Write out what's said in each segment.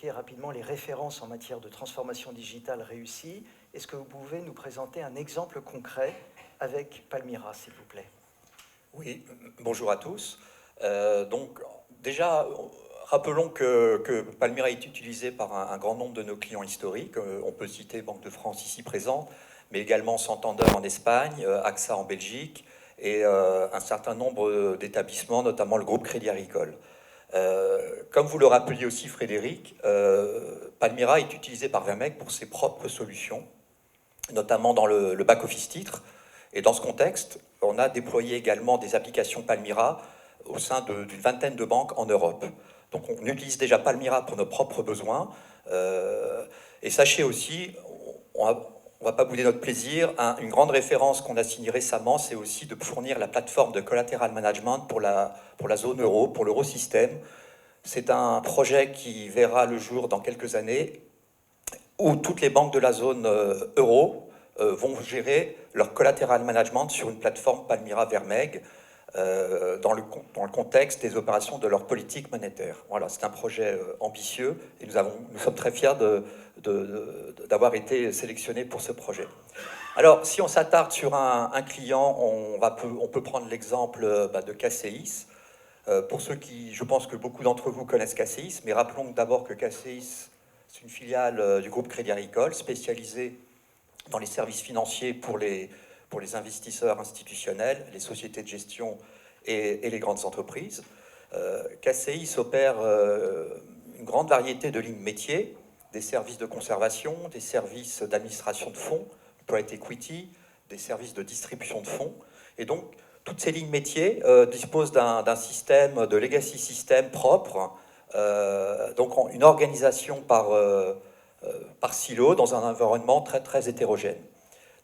évoqué rapidement les références en matière de transformation digitale réussie. Est-ce que vous pouvez nous présenter un exemple concret avec Palmyra, s'il vous plaît? Oui, bonjour à tous. Donc, déjà, rappelons que Palmyra est utilisé par un grand nombre de nos clients historiques. On peut citer Banque de France ici présente, mais également Santander en Espagne, AXA en Belgique et un certain nombre d'établissements, notamment le groupe Crédit Agricole. Comme vous le rappeliez aussi, Frédéric, Palmyra est utilisé par Vermec pour ses propres solutions, notamment dans le back-office titre. Et dans ce contexte, on a déployé également des applications Palmyra au sein d'une vingtaine de banques en Europe. Donc on utilise déjà Palmyra pour nos propres besoins. Et sachez aussi, on ne va pas bouder notre plaisir, une grande référence qu'on a signée récemment, c'est aussi de fournir la plateforme de collateral management pour la zone euro, pour l'eurosystème. C'est un projet qui verra le jour dans quelques années, où toutes les banques de la zone euro vont gérer leur collateral management sur une plateforme Palmyra Vermeg dans le contexte des opérations de leur politique monétaire. Voilà, c'est un projet ambitieux et nous sommes très fiers d'avoir été sélectionnés pour ce projet. Alors, si on s'attarde sur un client, on peut prendre l'exemple de KCIS. Pour ceux qui, je pense que beaucoup d'entre vous connaissent KCIS, mais rappelons d'abord que KCIS, c'est une filiale du groupe Crédit Agricole spécialisée dans les services financiers pour les investisseurs institutionnels, les sociétés de gestion et les grandes entreprises. KCIS opère une grande variété de lignes métiers, des services de conservation, des services d'administration de fonds, private equity, des services de distribution de fonds. Et donc, toutes ces lignes métiers disposent d'un système, de legacy system propre, donc une organisation par silo dans un environnement très, très hétérogène.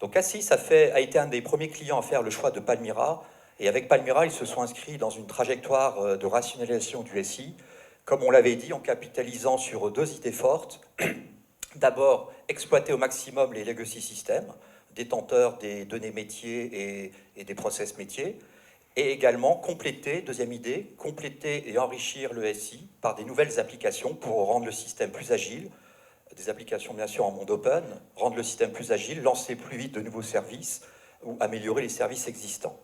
Donc Cassis a été un des premiers clients à faire le choix de Palmyra, et avec Palmyra, ils se sont inscrits dans une trajectoire de rationalisation du SI, comme on l'avait dit, en capitalisant sur deux idées fortes. D'abord, exploiter au maximum les legacy systems, détenteurs des données métiers et des process métiers, et également compléter, deuxième idée, compléter et enrichir le SI par des nouvelles applications pour rendre le système plus agile, des applications bien sûr en monde open, rendre le système plus agile, lancer plus vite de nouveaux services ou améliorer les services existants.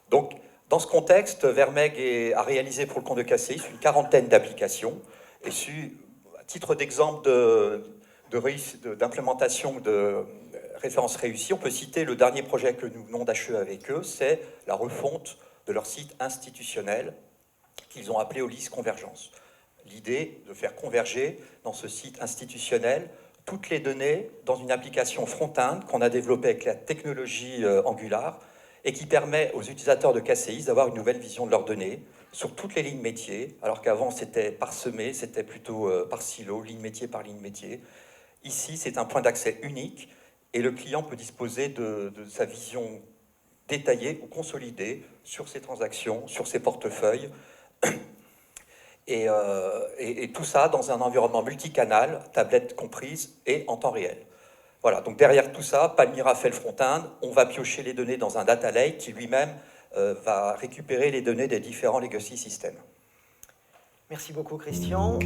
Donc, dans ce contexte, Vermeg a réalisé pour le compte de KCIS une quarantaine d'applications, et à titre d'exemple d'implémentation de références réussies, on peut citer le dernier projet que nous venons d'achever avec eux, c'est la refonte de leur site institutionnel qu'ils ont appelé Olis Convergence. L'idée de faire converger dans ce site institutionnel toutes les données dans une application front-end qu'on a développée avec la technologie Angular et qui permet aux utilisateurs de KCIS d'avoir une nouvelle vision de leurs données sur toutes les lignes métiers, alors qu'avant c'était parsemé, c'était plutôt par silo, ligne métier par ligne métier. Ici, c'est un point d'accès unique et le client peut disposer de sa vision détaillée ou consolidée sur ses transactions, sur ses portefeuilles, et tout ça dans un environnement multicanal, tablette comprise, et en temps réel. Voilà, donc derrière tout ça, Palmyra fait le front-end, on va piocher les données dans un data lake qui lui-même va récupérer les données des différents legacy systems. Merci beaucoup, Christian.